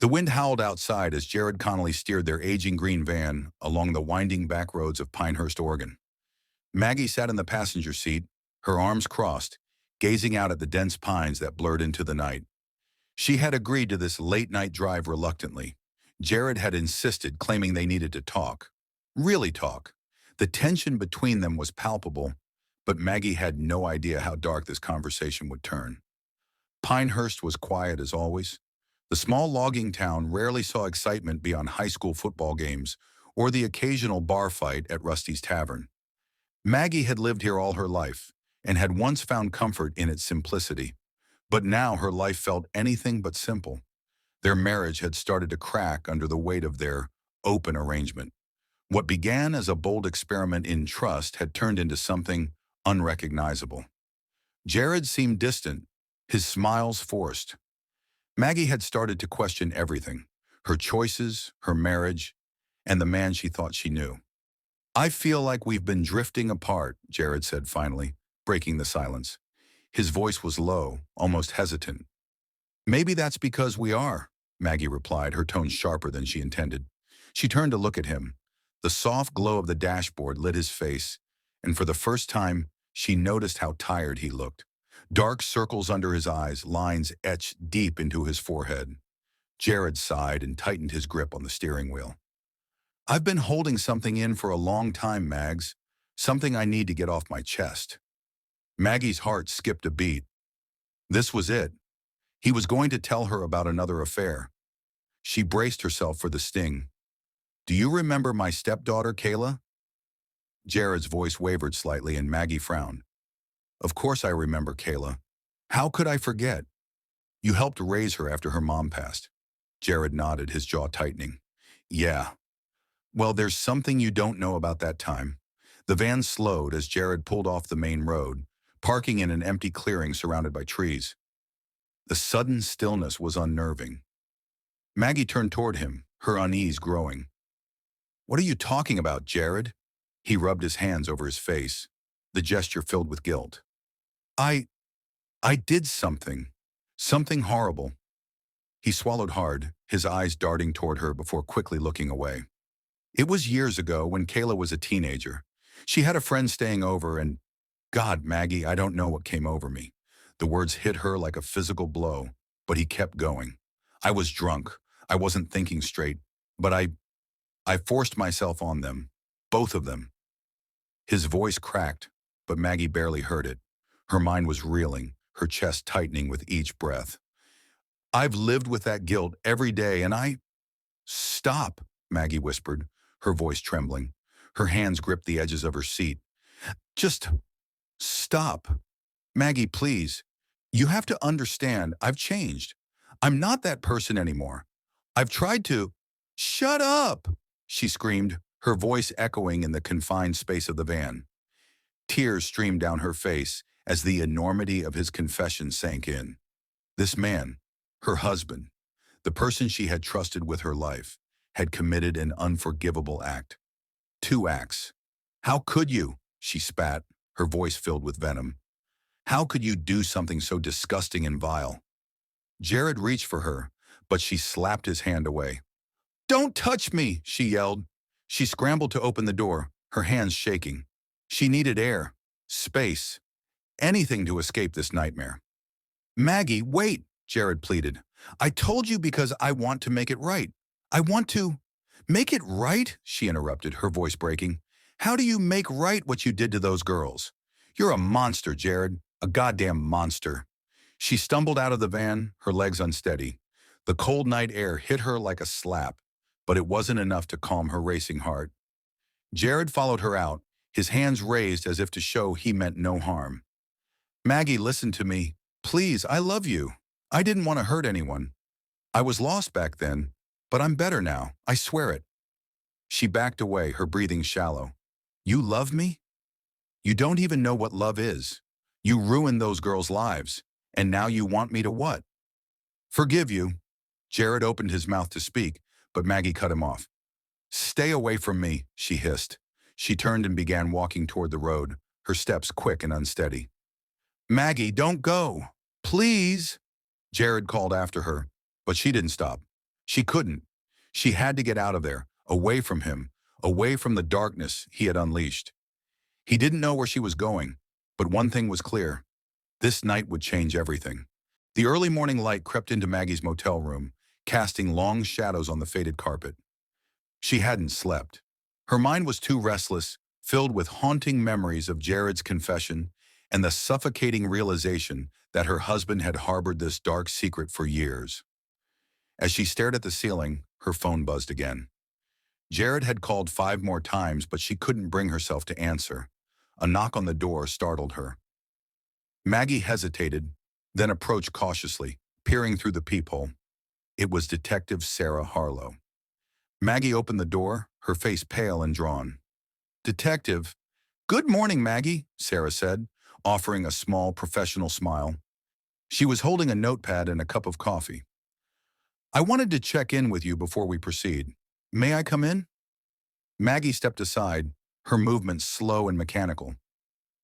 The wind howled outside as Jared Connolly steered their aging green van along the winding back roads of Pinehurst, Oregon. Maggie sat in the passenger seat, her arms crossed, gazing out at the dense pines that blurred into the night. She had agreed to this late-night drive reluctantly. Jared had insisted, claiming they needed to talk. Really talk. The tension between them was palpable, but Maggie had no idea how dark this conversation would turn. Pinehurst was quiet as always. The small logging town rarely saw excitement beyond high school football games or the occasional bar fight at Rusty's Tavern. Maggie had lived here all her life and had once found comfort in its simplicity, but now her life felt anything but simple. Their marriage had started to crack under the weight of their open arrangement. What began as a bold experiment in trust had turned into something unrecognizable. Jared seemed distant, his smiles forced. Maggie had started to question everything, her choices, her marriage, and the man she thought she knew. "I feel like we've been drifting apart," Jared said finally, breaking the silence. His voice was low, almost hesitant. "Maybe that's because we are," Maggie replied, her tone sharper than she intended. She turned to look at him. The soft glow of the dashboard lit his face, and for the first time, she noticed how tired he looked. Dark circles under his eyes, lines etched deep into his forehead. Jared sighed and tightened his grip on the steering wheel. "I've been holding something in for a long time, Mags. Something I need to get off my chest." Maggie's heart skipped a beat. This was it. He was going to tell her about another affair. She braced herself for the sting. "Do you remember my stepdaughter, Kayla?" Jared's voice wavered slightly and Maggie frowned. "Of course I remember Kayla. How could I forget? You helped raise her after her mom passed." Jared nodded, his jaw tightening. "Yeah. Well, there's something you don't know about that time." The van slowed as Jared pulled off the main road, parking in an empty clearing surrounded by trees. The sudden stillness was unnerving. Maggie turned toward him, her unease growing. "What are you talking about, Jared?" He rubbed his hands over his face, the gesture filled with guilt. I I did something. Something horrible." He swallowed hard, his eyes darting toward her before quickly looking away. "It was years ago when Kayla was a teenager. She had a friend staying over and, God, Maggie, I don't know what came over me." The words hit her like a physical blow, but he kept going. "I was drunk. I wasn't thinking straight, but I forced myself on them. Both of them." His voice cracked, but Maggie barely heard it. Her mind was reeling, her chest tightening with each breath. "I've lived with that guilt every day and I—" "Stop," Maggie whispered, her voice trembling. Her hands gripped the edges of her seat. "Just stop. Maggie, please. You have to understand, I've changed. I'm not that person anymore. I've tried to—" "Shut up!" she screamed, her voice echoing in the confined space of the van. Tears streamed down her face as the enormity of his confession sank in. This man, her husband, the person she had trusted with her life, had committed an unforgivable act. 2 acts. "How could you?" she spat, her voice filled with venom. "How could you do something so disgusting and vile?" Jared reached for her, but she slapped his hand away. "Don't touch me!" she yelled. She scrambled to open the door, her hands shaking. She needed air, space, anything to escape this nightmare. "Maggie, wait," Jared pleaded. "I told you because I want to make it right. I want to—" "Make it right?" she interrupted, her voice breaking. "How do you make right what you did to those girls? You're a monster, Jared, a goddamn monster." She stumbled out of the van, her legs unsteady. The cold night air hit her like a slap, but it wasn't enough to calm her racing heart. Jared followed her out, his hands raised as if to show he meant no harm. "Maggie, listen to me. Please, I love you. I didn't want to hurt anyone. I was lost back then, but I'm better now, I swear it." She backed away, her breathing shallow. "You love me? You don't even know what love is. You ruined those girls' lives, and now you want me to what?" "Forgive you." Jared opened his mouth to speak, but Maggie cut him off. "Stay away from me," she hissed. She turned and began walking toward the road, her steps quick and unsteady. "Maggie, don't go. Please," Jared called after her, but she didn't stop. She couldn't. She had to get out of there, away from him, away from the darkness he had unleashed. He didn't know where she was going, but one thing was clear. This night would change everything. The early morning light crept into Maggie's motel room, casting long shadows on the faded carpet. She hadn't slept. Her mind was too restless, filled with haunting memories of Jared's confession and the suffocating realization that her husband had harbored this dark secret for years. As she stared at the ceiling, her phone buzzed again. Jared had called 5 more times, but she couldn't bring herself to answer. A knock on the door startled her. Maggie hesitated, then approached cautiously, peering through the peephole. It was Detective Sarah Harlow. Maggie opened the door, her face pale and drawn. "Detective." "Good morning, Maggie," Sarah said, offering a small professional smile. She was holding a notepad and a cup of coffee. "I wanted to check in with you before we proceed. May I come in?" Maggie stepped aside, her movements slow and mechanical.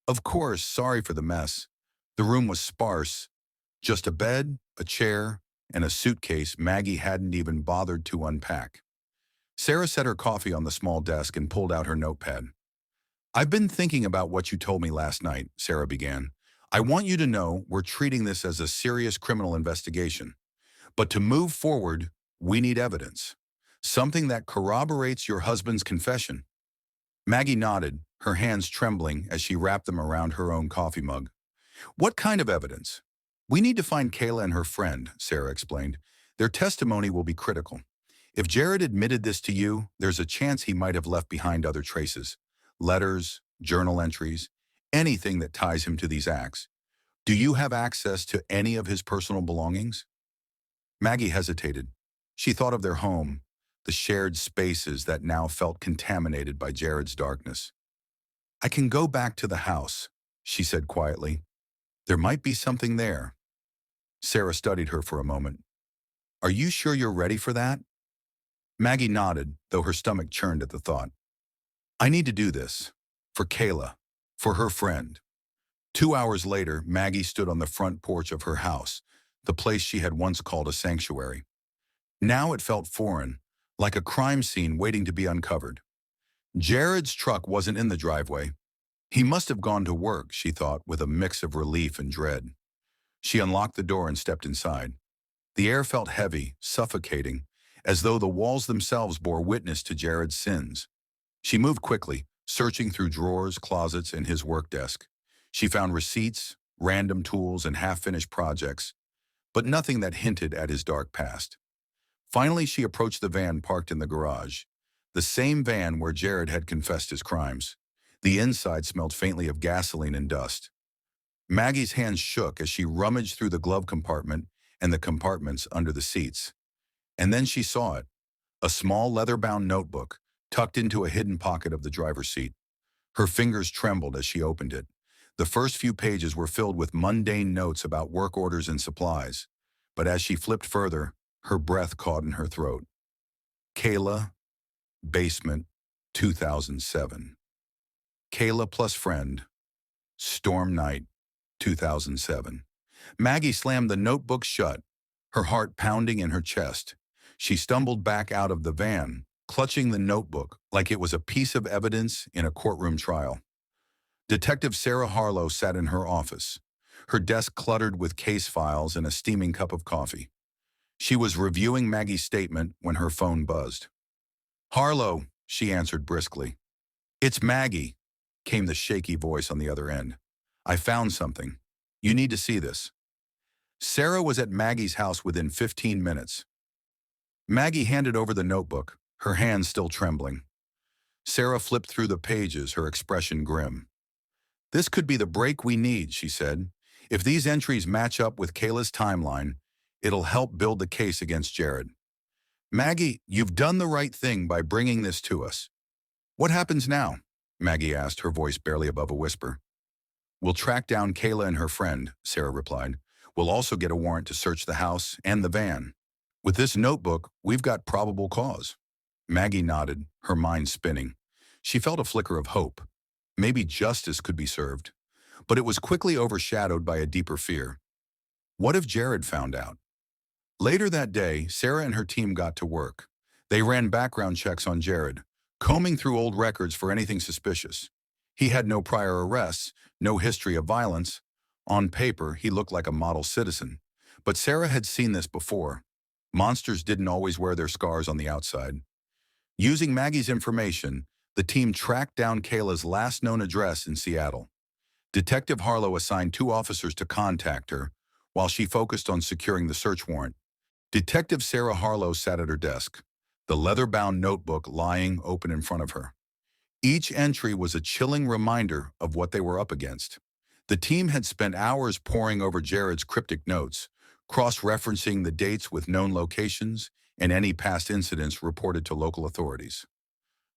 "Of course, sorry for the mess." The room was sparse. Just a bed, a chair, and a suitcase Maggie hadn't even bothered to unpack. Sarah set her coffee on the small desk and pulled out her notepad. "I've been thinking about what you told me last night," Sarah began. "I want you to know we're treating this as a serious criminal investigation. But to move forward, we need evidence. Something that corroborates your husband's confession." Maggie nodded, her hands trembling as she wrapped them around her own coffee mug. "What kind of evidence?" "We need to find Kayla and her friend," Sarah explained. "Their testimony will be critical. If Jared admitted this to you, there's a chance he might have left behind other traces. Letters, journal entries, anything that ties him to these acts. Do you have access to any of his personal belongings?" Maggie hesitated. She thought of their home, the shared spaces that now felt contaminated by Jared's darkness. "I can go back to the house," she said quietly. "There might be something there." Sarah studied her for a moment. "Are you sure you're ready for that?" Maggie nodded, though her stomach churned at the thought. "I need to do this. For Kayla. For her friend." 2 hours later, Maggie stood on the front porch of her house, the place she had once called a sanctuary. Now it felt foreign, like a crime scene waiting to be uncovered. Jared's truck wasn't in the driveway. He must have gone to work, she thought, with a mix of relief and dread. She unlocked the door and stepped inside. The air felt heavy, suffocating, as though the walls themselves bore witness to Jared's sins. She moved quickly, searching through drawers, closets, and his work desk. She found receipts, random tools, and half-finished projects, but nothing that hinted at his dark past. Finally, she approached the van parked in the garage, the same van where Jared had confessed his crimes. The inside smelled faintly of gasoline and dust. Maggie's hands shook as she rummaged through the glove compartment and the compartments under the seats. And then she saw it, a small leather-bound notebook tucked into a hidden pocket of the driver's seat. Her fingers trembled as she opened it. The first few pages were filled with mundane notes about work orders and supplies. But as she flipped further, her breath caught in her throat. Kayla, basement, 2007. Kayla plus friend, storm night, 2007. Maggie slammed the notebook shut, her heart pounding in her chest. She stumbled back out of the van, clutching the notebook like it was a piece of evidence in a courtroom trial. Detective Sarah Harlow sat in her office, her desk cluttered with case files and a steaming cup of coffee. She was reviewing Maggie's statement when her phone buzzed. "Harlow," she answered briskly. "It's Maggie," came the shaky voice on the other end. "I found something. You need to see this." Sarah was at Maggie's house within 15 minutes. Maggie handed over the notebook, her hands still trembling. Sarah flipped through the pages, her expression grim. "This could be the break we need," she said. "If these entries match up with Kayla's timeline, it'll help build the case against Jared. Maggie, you've done the right thing by bringing this to us." "What happens now?" Maggie asked, her voice barely above a whisper. "We'll track down Kayla and her friend," Sarah replied. "We'll also get a warrant to search the house and the van. With this notebook, we've got probable cause." Maggie nodded, her mind spinning. She felt a flicker of hope. Maybe justice could be served. But it was quickly overshadowed by a deeper fear. What if Jared found out? Later that day, Sarah and her team got to work. They ran background checks on Jared, combing through old records for anything suspicious. He had no prior arrests, no history of violence. On paper, he looked like a model citizen. But Sarah had seen this before. Monsters didn't always wear their scars on the outside. Using Maggie's information, the team tracked down Kayla's last known address in Seattle. Detective Harlow assigned 2 officers to contact her, while she focused on securing the search warrant. Detective Sarah Harlow sat at her desk, the leather-bound notebook lying open in front of her. Each entry was a chilling reminder of what they were up against. The team had spent hours poring over Jared's cryptic notes, cross-referencing the dates with known locations and any past incidents reported to local authorities.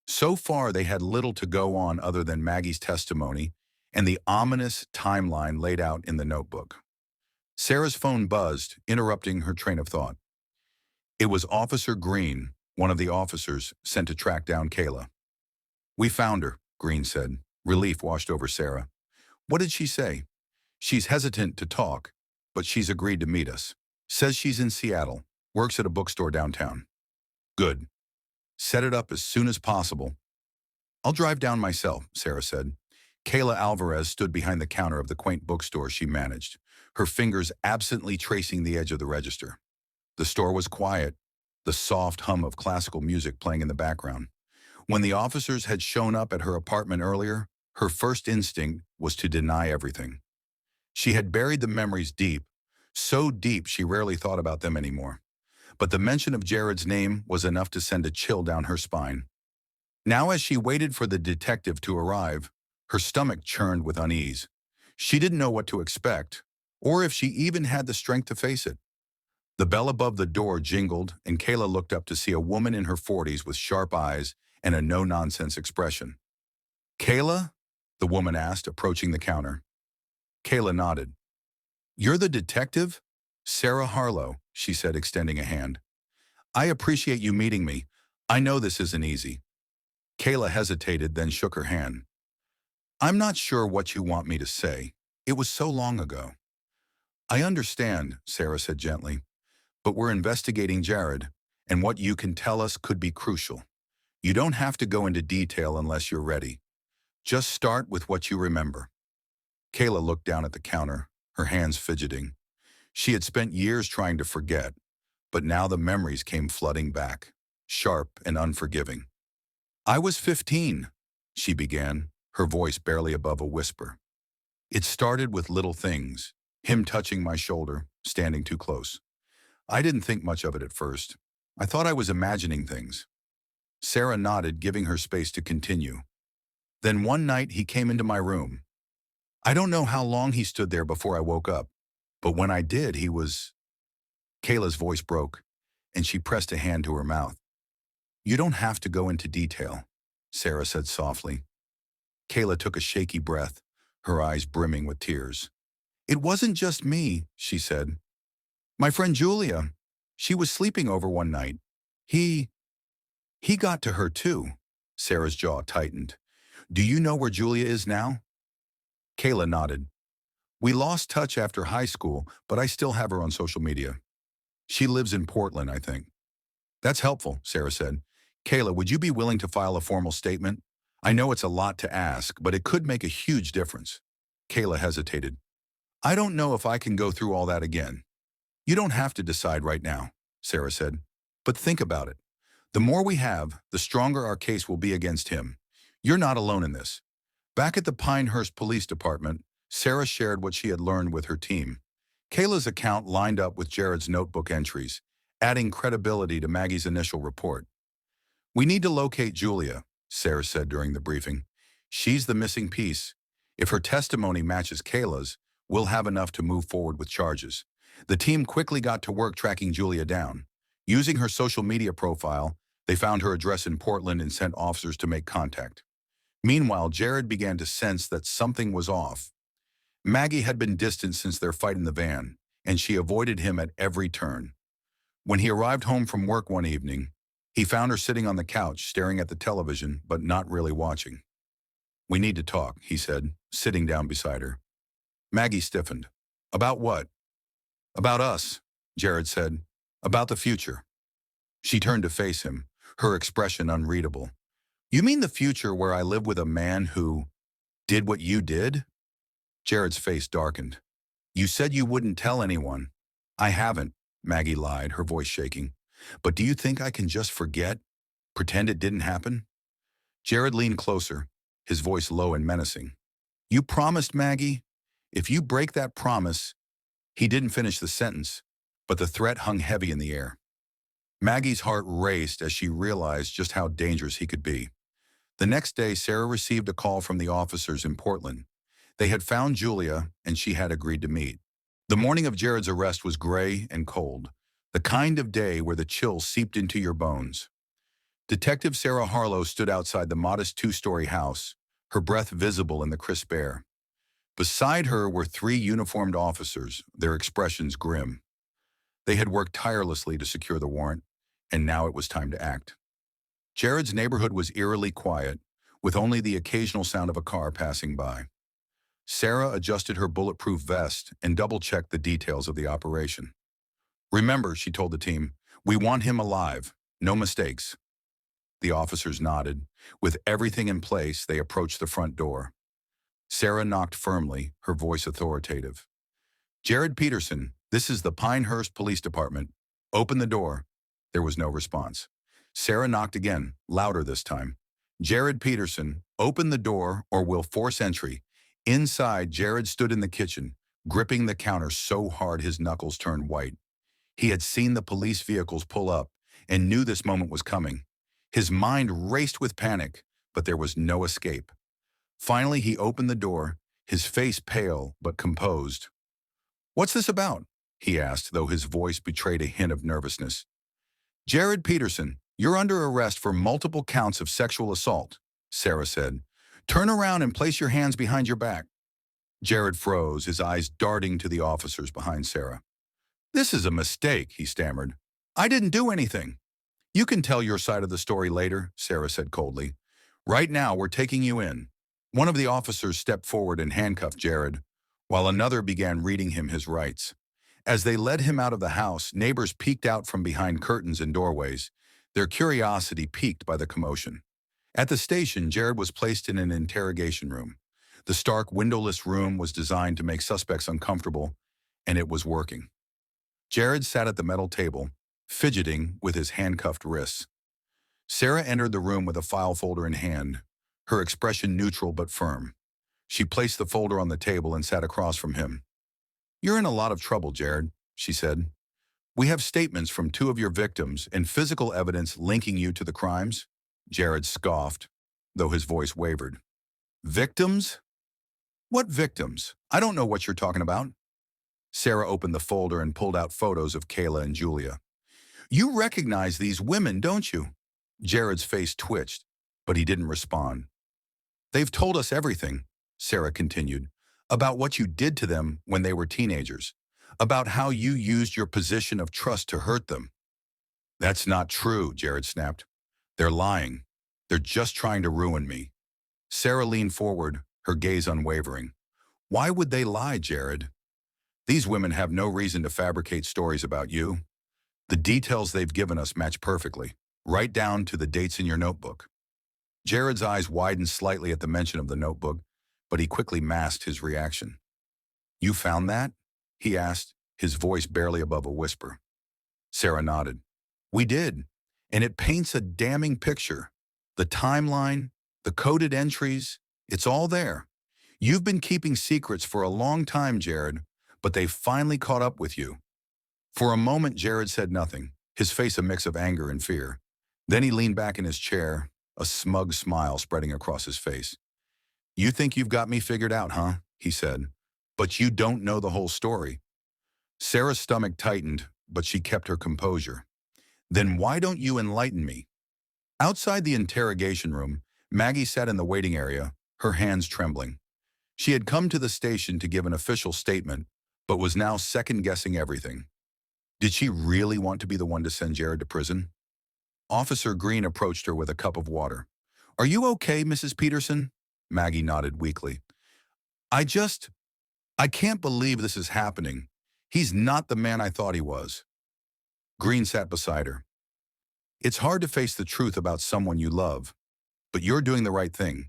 So far, they had little to go on other than Maggie's testimony and the ominous timeline laid out in the notebook. Sarah's phone buzzed, interrupting her train of thought. It was Officer Green, one of the officers sent to track down Kayla. "We found her," Green said. Relief washed over Sarah. "What did she say?" "She's hesitant to talk, but she's agreed to meet us. Says she's in Seattle, works at a bookstore downtown." "Good. Set it up as soon as possible." "I'll drive down myself," Sarah said. Kayla Alvarez stood behind the counter of the quaint bookstore she managed, her fingers absently tracing the edge of the register. The store was quiet, the soft hum of classical music playing in the background. When the officers had shown up at her apartment earlier, her first instinct was to deny everything. She had buried the memories deep, so deep she rarely thought about them anymore. But the mention of Jared's name was enough to send a chill down her spine. Now, as she waited for the detective to arrive, her stomach churned with unease. She didn't know what to expect, or if she even had the strength to face it. The bell above the door jingled, and Kayla looked up to see a woman in her 40s with sharp eyes and a no-nonsense expression. "Kayla?" the woman asked, approaching the counter. Kayla nodded. "You're the detective?" "Sarah Harlow," she said, extending a hand. "I appreciate you meeting me. I know this isn't easy." Kayla hesitated, then shook her hand. "I'm not sure what you want me to say. It was so long ago." "I understand," Sarah said gently, "but we're investigating Jared, and what you can tell us could be crucial. You don't have to go into detail unless you're ready. Just start with what you remember." Kayla looked down at the counter, her hands fidgeting. She had spent years trying to forget, but now the memories came flooding back, sharp and unforgiving. "I was 15, she began, her voice barely above a whisper. "It started with little things, him touching my shoulder, standing too close. I didn't think much of it at first. I thought I was imagining things." Sarah nodded, giving her space to continue. "Then one night he came into my room. I don't know how long he stood there before I woke up, but when I did, he was—" Kayla's voice broke, and she pressed a hand to her mouth. "You don't have to go into detail," Sarah said softly. Kayla took a shaky breath, her eyes brimming with tears. "It wasn't just me," she said. "My friend Julia, she was sleeping over one night. He got to her too." Sarah's jaw tightened. "Do you know where Julia is now?" Kayla nodded. "We lost touch after high school, but I still have her on social media. She lives in Portland, I think." "That's helpful," Sarah said. "Kayla, would you be willing to file a formal statement? I know it's a lot to ask, but it could make a huge difference." Kayla hesitated. "I don't know if I can go through all that again." "You don't have to decide right now," Sarah said. "But think about it. The more we have, the stronger our case will be against him. You're not alone in this." Back at the Pinehurst Police Department, Sarah shared what she had learned with her team. Kayla's account lined up with Jared's notebook entries, adding credibility to Maggie's initial report. "We need to locate Julia," Sarah said during the briefing. "She's the missing piece. If her testimony matches Kayla's, we'll have enough to move forward with charges." The team quickly got to work tracking Julia down. Using her social media profile, they found her address in Portland and sent officers to make contact. Meanwhile, Jared began to sense that something was off. Maggie had been distant since their fight in the van, and she avoided him at every turn. When he arrived home from work one evening, he found her sitting on the couch, staring at the television, but not really watching. "We need to talk," he said, sitting down beside her. Maggie stiffened. "About what?" "About us," Jared said. About the future. She turned to face him, her expression unreadable. You mean the future where I live with a man who did what you did? Jared's face darkened. You said you wouldn't tell anyone. I haven't, Maggie lied, her voice shaking. But do you think I can just forget? Pretend it didn't happen? Jared leaned closer, his voice low and menacing. You promised, Maggie? If you break that promise, he didn't finish the sentence, but the threat hung heavy in the air. Maggie's heart raced as she realized just how dangerous he could be. The next day, Sarah received a call from the officers in Portland. They had found Julia, and she had agreed to meet. The morning of Jared's arrest was gray and cold, the kind of day where the chill seeped into your bones. Detective Sarah Harlow stood outside the modest two-story house, her breath visible in the crisp air. Beside her were three uniformed officers, their expressions grim. They had worked tirelessly to secure the warrant, and now it was time to act. Jared's neighborhood was eerily quiet, with only the occasional sound of a car passing by. Sarah adjusted her bulletproof vest and double-checked the details of the operation. Remember, she told the team, we want him alive, no mistakes. The officers nodded. With everything in place, they approached the front door. Sarah knocked firmly, her voice authoritative. Jared Peterson, this is the Pinehurst Police Department. Open the door. There was no response. Sarah knocked again, louder this time. Jared Peterson, open the door or we'll force entry. Inside, Jared stood in the kitchen, gripping the counter so hard his knuckles turned white. He had seen the police vehicles pull up and knew this moment was coming. His mind raced with panic, but there was no escape. Finally, he opened the door, his face pale but composed. What's this about? He asked, though his voice betrayed a hint of nervousness. Jared Peterson, you're under arrest for multiple counts of sexual assault, Sarah said. Turn around and place your hands behind your back. Jared froze, his eyes darting to the officers behind Sarah. This is a mistake, he stammered. I didn't do anything. You can tell your side of the story later, Sarah said coldly. Right now, we're taking you in. One of the officers stepped forward and handcuffed Jared, while another began reading him his rights. As they led him out of the house, neighbors peeked out from behind curtains and doorways, their curiosity piqued by the commotion. At the station, Jared was placed in an interrogation room. The stark, windowless room was designed to make suspects uncomfortable, and it was working. Jared sat at the metal table, fidgeting with his handcuffed wrists. Sarah entered the room with a file folder in hand, her expression neutral but firm. She placed the folder on the table and sat across from him. You're in a lot of trouble, Jared, she said. We have statements from two of your victims and physical evidence linking you to the crimes. Jared scoffed, though his voice wavered. Victims? What victims? I don't know what you're talking about. Sarah opened the folder and pulled out photos of Kayla and Julia. You recognize these women, don't you? Jared's face twitched, but he didn't respond. They've told us everything, Sarah continued, about what you did to them when they were teenagers, about how you used your position of trust to hurt them. That's not true, Jared snapped. They're lying. They're just trying to ruin me. Sarah leaned forward, her gaze unwavering. Why would they lie, Jared? These women have no reason to fabricate stories about you. The details they've given us match perfectly, right down to the dates in your notebook. Jared's eyes widened slightly at the mention of the notebook, but he quickly masked his reaction. You found that? He asked, his voice barely above a whisper. Sarah nodded. We did, and it paints a damning picture. The timeline, the coded entries, it's all there. You've been keeping secrets for a long time, Jared, but they've finally caught up with you. For a moment, Jared said nothing, his face a mix of anger and fear. Then he leaned back in his chair, a smug smile spreading across his face. You think you've got me figured out, huh? He said. But you don't know the whole story. Sarah's stomach tightened, but she kept her composure. Then why don't you enlighten me? Outside the interrogation room, Maggie sat in the waiting area, her hands trembling. She had come to the station to give an official statement, but was now second-guessing everything. Did she really want to be the one to send Jared to prison? Officer Green approached her with a cup of water. Are you okay, Mrs. Peterson? Maggie nodded weakly. I can't believe this is happening. He's not the man I thought he was. Green sat beside her. It's hard to face the truth about someone you love, but you're doing the right thing.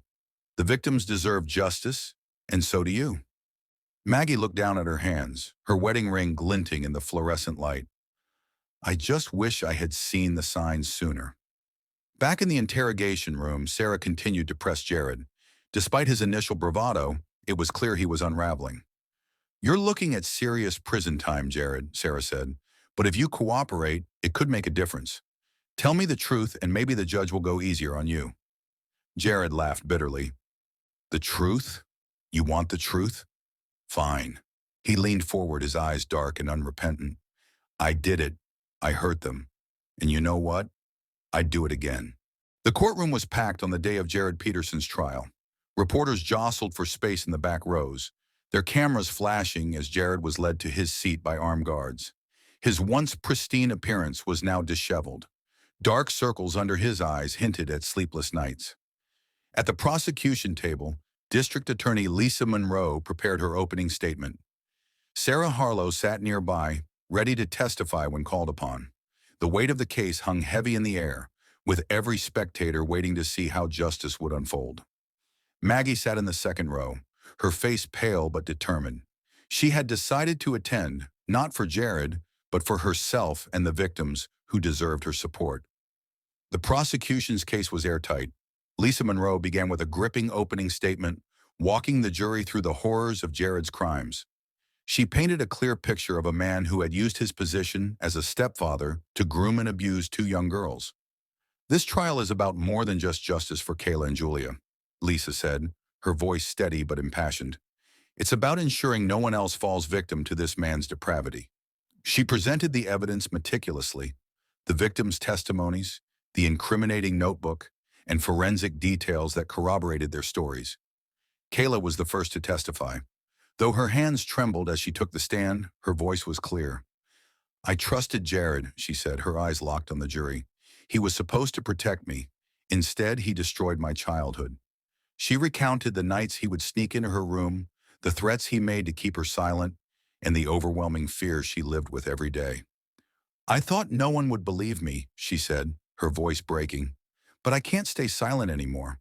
The victims deserve justice, and so do you. Maggie looked down at her hands, her wedding ring glinting in the fluorescent light. I just wish I had seen the signs sooner. Back in the interrogation room, Sarah continued to press Jared. Despite his initial bravado, it was clear he was unraveling. You're looking at serious prison time, Jared, Sarah said. But if you cooperate, it could make a difference. Tell me the truth and maybe the judge will go easier on you. Jared laughed bitterly. The truth? You want the truth? Fine. He leaned forward, his eyes dark and unrepentant. I did it. I hurt them. And you know what? I'd do it again. The courtroom was packed on the day of Jared Peterson's trial. Reporters jostled for space in the back rows, their cameras flashing as Jared was led to his seat by armed guards. His once pristine appearance was now disheveled. Dark circles under his eyes hinted at sleepless nights. At the prosecution table, District Attorney Lisa Monroe prepared her opening statement. Sarah Harlow sat nearby, ready to testify when called upon. The weight of the case hung heavy in the air, with every spectator waiting to see how justice would unfold. Maggie sat in the second row, her face pale but determined. She had decided to attend, not for Jared, but for herself and the victims who deserved her support. The prosecution's case was airtight. Lisa Monroe began with a gripping opening statement, walking the jury through the horrors of Jared's crimes. She painted a clear picture of a man who had used his position as a stepfather to groom and abuse two young girls. This trial is about more than just justice for Kayla and Julia, Lisa said, her voice steady but impassioned. It's about ensuring no one else falls victim to this man's depravity. She presented the evidence meticulously, the victims' testimonies, the incriminating notebook, and forensic details that corroborated their stories. Kayla was the first to testify. Though her hands trembled as she took the stand, her voice was clear. I trusted Jared, she said, her eyes locked on the jury. He was supposed to protect me. Instead, he destroyed my childhood. She recounted the nights he would sneak into her room, the threats he made to keep her silent, and the overwhelming fear she lived with every day. I thought no one would believe me, she said, her voice breaking. But I can't stay silent anymore.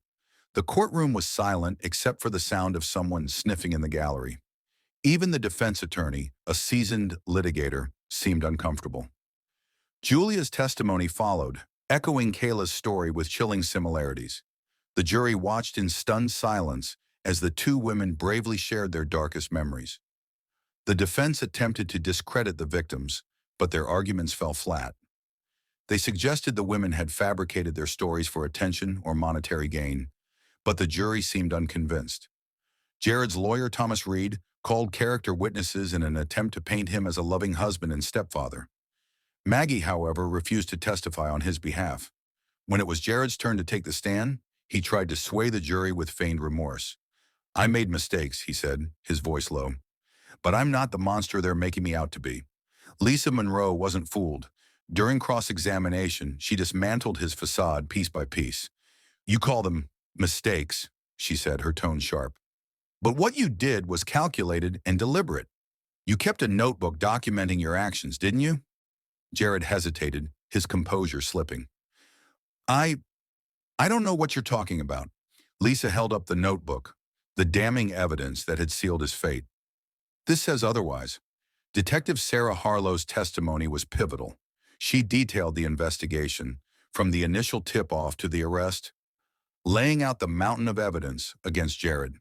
The courtroom was silent except for the sound of someone sniffing in the gallery. Even the defense attorney, a seasoned litigator, seemed uncomfortable. Julia's testimony followed, echoing Kayla's story with chilling similarities. The jury watched in stunned silence as the two women bravely shared their darkest memories. The defense attempted to discredit the victims, but their arguments fell flat. They suggested the women had fabricated their stories for attention or monetary gain, but the jury seemed unconvinced. Jared's lawyer, Thomas Reed, called character witnesses in an attempt to paint him as a loving husband and stepfather. Maggie, however, refused to testify on his behalf. When it was Jared's turn to take the stand, he tried to sway the jury with feigned remorse. I made mistakes, he said, his voice low. But I'm not the monster they're making me out to be. Lisa Monroe wasn't fooled. During cross-examination, she dismantled his facade piece by piece. You call them mistakes, she said, her tone sharp. But what you did was calculated and deliberate. You kept a notebook documenting your actions, didn't you? Jared hesitated, his composure slipping. I don't know what you're talking about. Lisa held up the notebook, the damning evidence that had sealed his fate. This says otherwise. Detective Sarah Harlow's testimony was pivotal. She detailed the investigation, from the initial tip-off to the arrest, laying out the mountain of evidence against Jared.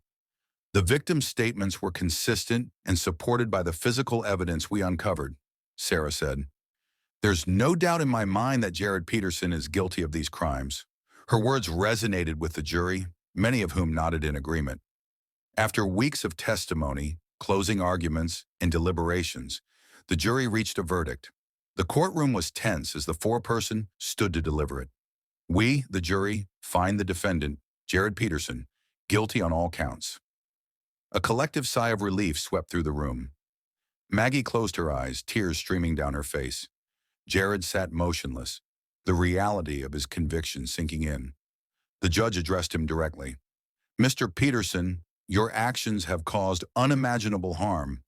The victim's statements were consistent and supported by the physical evidence we uncovered, Sarah said. There's no doubt in my mind that Jared Peterson is guilty of these crimes. Her words resonated with the jury, many of whom nodded in agreement. After weeks of testimony, closing arguments, and deliberations, the jury reached a verdict. The courtroom was tense as the foreperson stood to deliver it. We, the jury, find the defendant, Jared Peterson, guilty on all counts. A collective sigh of relief swept through the room. Maggie closed her eyes, tears streaming down her face. Jared sat motionless, the reality of his conviction sinking in. The judge addressed him directly. Mr. Peterson, your actions have caused unimaginable harm.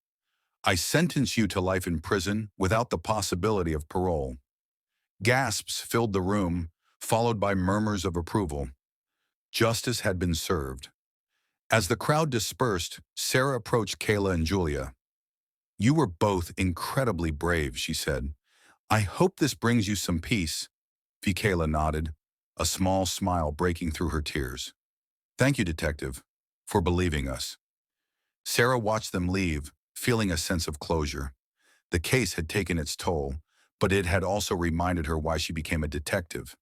I sentence you to life in prison without the possibility of parole. Gasps filled the room, followed by murmurs of approval. Justice had been served. As the crowd dispersed, Sarah approached Kayla and Julia. "You were both incredibly brave," she said. "I hope this brings you some peace." Kayla nodded, a small smile breaking through her tears. "Thank you, Detective, for believing us." Sarah watched them leave, feeling a sense of closure. The case had taken its toll, but it had also reminded her why she became a detective,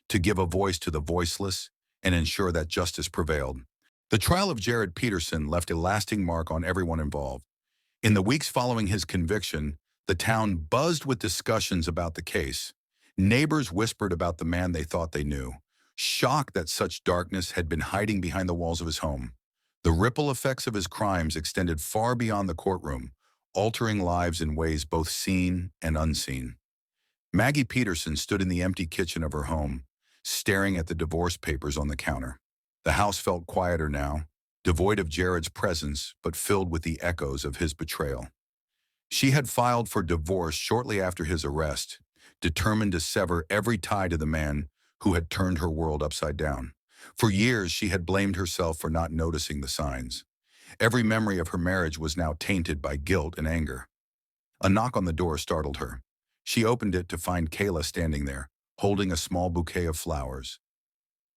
to give a voice to the voiceless and ensure that justice prevailed. The trial of Jared Peterson left a lasting mark on everyone involved. In the weeks following his conviction, the town buzzed with discussions about the case. Neighbors whispered about the man they thought they knew, shocked that such darkness had been hiding behind the walls of his home. The ripple effects of his crimes extended far beyond the courtroom, altering lives in ways both seen and unseen. Maggie Peterson stood in the empty kitchen of her home, staring at the divorce papers on the counter. The house felt quieter now, devoid of Jared's presence but filled with the echoes of his betrayal. She had filed for divorce shortly after his arrest, determined to sever every tie to the man who had turned her world upside down. For years, she had blamed herself for not noticing the signs. Every memory of her marriage was now tainted by guilt and anger. A knock on the door startled her. She opened it to find Kayla standing there, holding a small bouquet of flowers.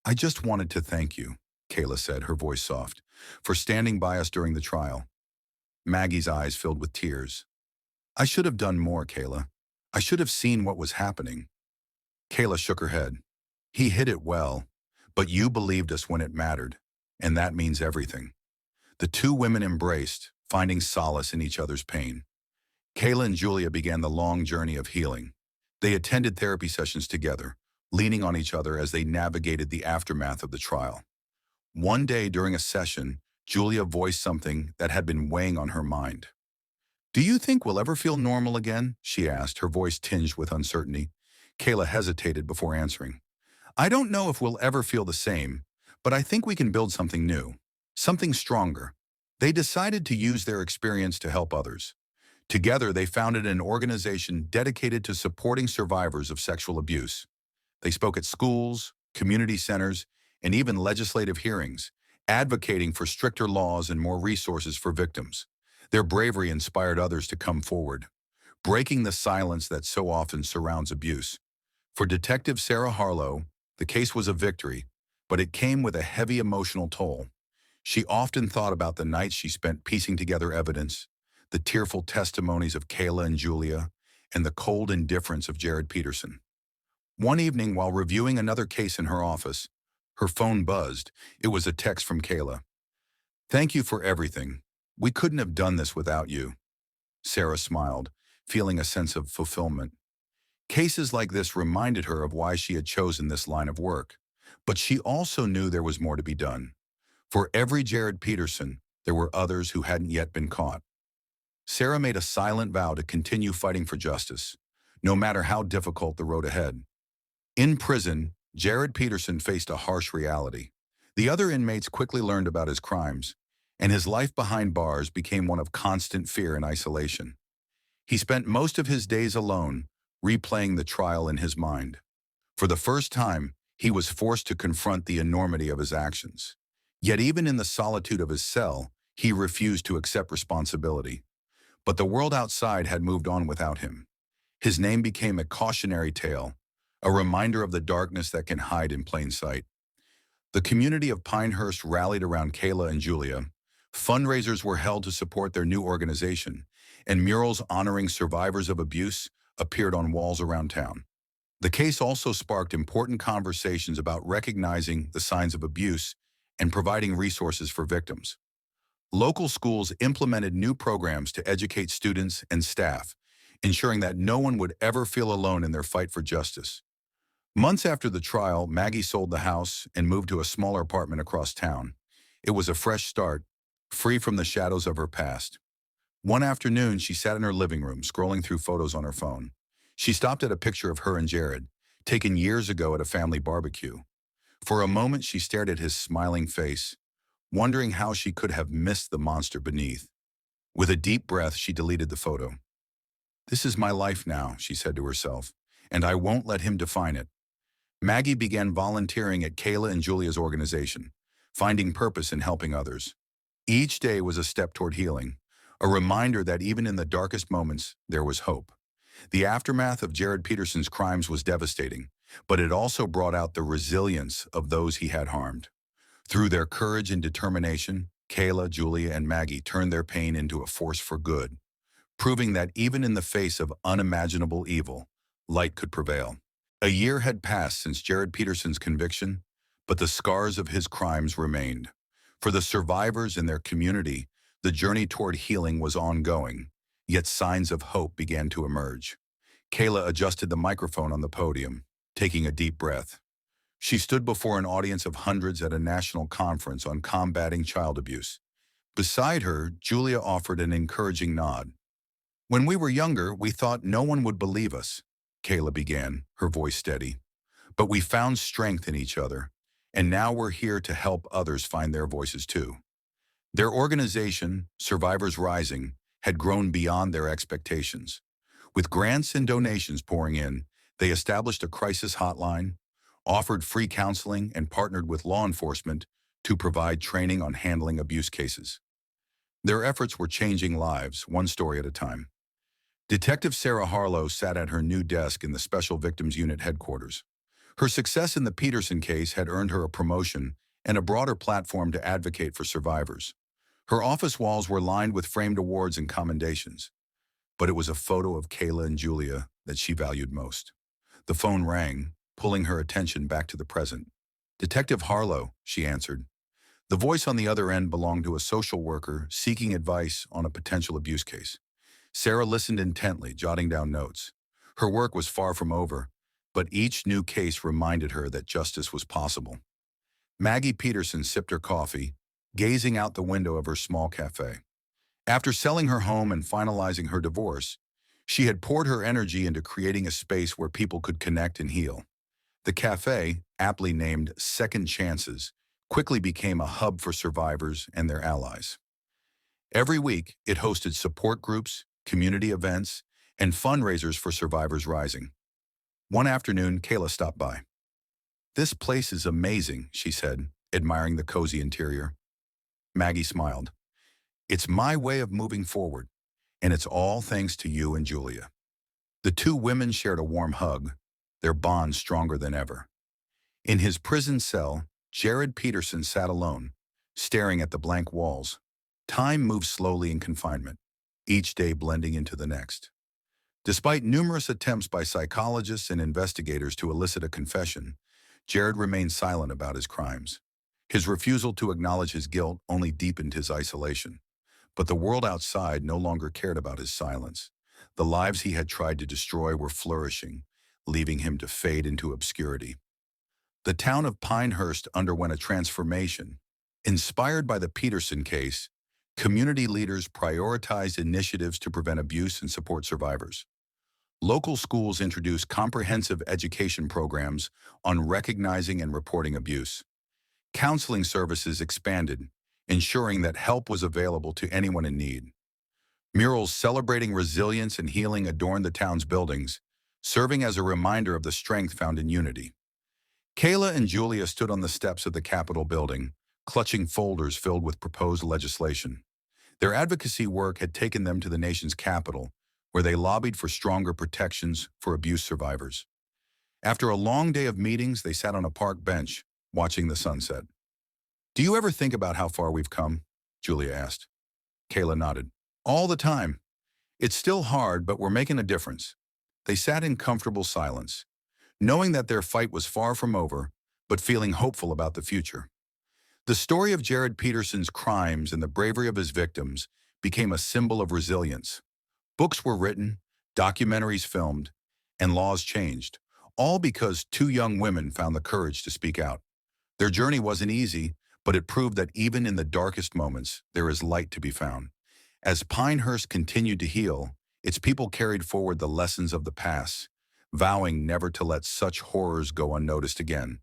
"I just wanted to thank you," Kayla said, her voice soft, "for standing by us during the trial." Maggie's eyes filled with tears. "I should have done more, Kayla. I should have seen what was happening." Kayla shook her head. "He hid it well, but you believed us when it mattered, and that means everything." The two women embraced, finding solace in each other's pain. Kayla and Julia began the long journey of healing. They attended therapy sessions together, leaning on each other as they navigated the aftermath of the trial. One day during a session, Julia voiced something that had been weighing on her mind. "Do you think we'll ever feel normal again?" she asked, her voice tinged with uncertainty. Kayla hesitated before answering. "I don't know if we'll ever feel the same, but I think we can build something new, something stronger." They decided to use their experience to help others. Together, they founded an organization dedicated to supporting survivors of sexual abuse. They spoke at schools, community centers, and even legislative hearings, advocating for stricter laws and more resources for victims. Their bravery inspired others to come forward, breaking the silence that so often surrounds abuse. For Detective Sarah Harlow, the case was a victory, but it came with a heavy emotional toll. She often thought about the nights she spent piecing together evidence, the tearful testimonies of Kayla and Julia, and the cold indifference of Jared Peterson. One evening, while reviewing another case in her office, her phone buzzed. It was a text from Kayla. "Thank you for everything. We couldn't have done this without you." Sarah smiled, feeling a sense of fulfillment. Cases like this reminded her of why she had chosen this line of work. But she also knew there was more to be done. For every Jared Peterson, there were others who hadn't yet been caught. Sarah made a silent vow to continue fighting for justice, no matter how difficult the road ahead. In prison, Jared Peterson faced a harsh reality. The other inmates quickly learned about his crimes, and his life behind bars became one of constant fear and isolation. He spent most of his days alone, replaying the trial in his mind. For the first time, he was forced to confront the enormity of his actions. Yet even in the solitude of his cell, he refused to accept responsibility. But the world outside had moved on without him. His name became a cautionary tale, a reminder of the darkness that can hide in plain sight. The community of Pinehurst rallied around Kayla and Julia. Fundraisers were held to support their new organization, and murals honoring survivors of abuse appeared on walls around town. The case also sparked important conversations about recognizing the signs of abuse and providing resources for victims. Local schools implemented new programs to educate students and staff, ensuring that no one would ever feel alone in their fight for justice. Months after the trial, Maggie sold the house and moved to a smaller apartment across town. It was a fresh start, free from the shadows of her past. One afternoon, she sat in her living room, scrolling through photos on her phone. She stopped at a picture of her and Jared, taken years ago at a family barbecue. For a moment, she stared at his smiling face, wondering how she could have missed the monster beneath. With a deep breath, she deleted the photo. "This is my life now," she said to herself, and I won't let him define it. Maggie began volunteering at Kayla and Julia's organization, finding purpose in helping others. Each day was a step toward healing, a reminder that even in the darkest moments, there was hope. The aftermath of Jared Peterson's crimes was devastating, but it also brought out the resilience of those he had harmed. Through their courage and determination, Kayla, Julia, and Maggie turned their pain into a force for good, proving that even in the face of unimaginable evil, light could prevail. A year had passed since Jared Peterson's conviction, but the scars of his crimes remained. For the survivors and their community, the journey toward healing was ongoing, yet signs of hope began to emerge. Kayla adjusted the microphone on the podium, taking a deep breath. She stood before an audience of hundreds at a national conference on combating child abuse. Beside her, Julia offered an encouraging nod. "When we were younger, we thought no one would believe us," Kayla began, her voice steady. "But we found strength in each other, and now we're here to help others find their voices too." Their organization, Survivors Rising, had grown beyond their expectations. With grants and donations pouring in, they established a crisis hotline, offered free counseling, and partnered with law enforcement to provide training on handling abuse cases. Their efforts were changing lives, one story at a time. Detective Sarah Harlow sat at her new desk in the Special Victims Unit headquarters. Her success in the Peterson case had earned her a promotion and a broader platform to advocate for survivors. Her office walls were lined with framed awards and commendations, but it was a photo of Kayla and Julia that she valued most. The phone rang, pulling her attention back to the present. "Detective Harlow," she answered. The voice on the other end belonged to a social worker seeking advice on a potential abuse case. Sarah listened intently, jotting down notes. Her work was far from over, but each new case reminded her that justice was possible. Maggie Peterson sipped her coffee, gazing out the window of her small cafe. After selling her home and finalizing her divorce, she had poured her energy into creating a space where people could connect and heal. The cafe, aptly named Second Chances, quickly became a hub for survivors and their allies. Every week, it hosted support groups, community events, and fundraisers for Survivors Rising. One afternoon, Kayla stopped by. "This place is amazing," she said, admiring the cozy interior. Maggie smiled. "It's my way of moving forward, and it's all thanks to you and Julia." The two women shared a warm hug, their bond stronger than ever. In his prison cell, Jared Peterson sat alone, staring at the blank walls. Time moved slowly in confinement, each day blending into the next. Despite numerous attempts by psychologists and investigators to elicit a confession, Jared remained silent about his crimes. His refusal to acknowledge his guilt only deepened his isolation. But the world outside no longer cared about his silence. The lives he had tried to destroy were flourishing, leaving him to fade into obscurity. The town of Pinehurst underwent a transformation. Inspired by the Peterson case, community leaders prioritized initiatives to prevent abuse and support survivors. Local schools introduced comprehensive education programs on recognizing and reporting abuse. Counseling services expanded, ensuring that help was available to anyone in need. Murals celebrating resilience and healing adorned the town's buildings, serving as a reminder of the strength found in unity. Kayla and Julia stood on the steps of the Capitol building, clutching folders filled with proposed legislation. Their advocacy work had taken them to the nation's capital, where they lobbied for stronger protections for abuse survivors. After a long day of meetings, they sat on a park bench, watching the sunset. "Do you ever think about how far we've come?" Julia asked. Kayla nodded. "All the time. It's still hard, but we're making a difference." They sat in comfortable silence, knowing that their fight was far from over, but feeling hopeful about the future. The story of Jared Peterson's crimes and the bravery of his victims became a symbol of resilience. Books were written, documentaries filmed, and laws changed, all because two young women found the courage to speak out. Their journey wasn't easy, but it proved that even in the darkest moments, there is light to be found. As Pinehurst continued to heal, its people carried forward the lessons of the past, vowing never to let such horrors go unnoticed again.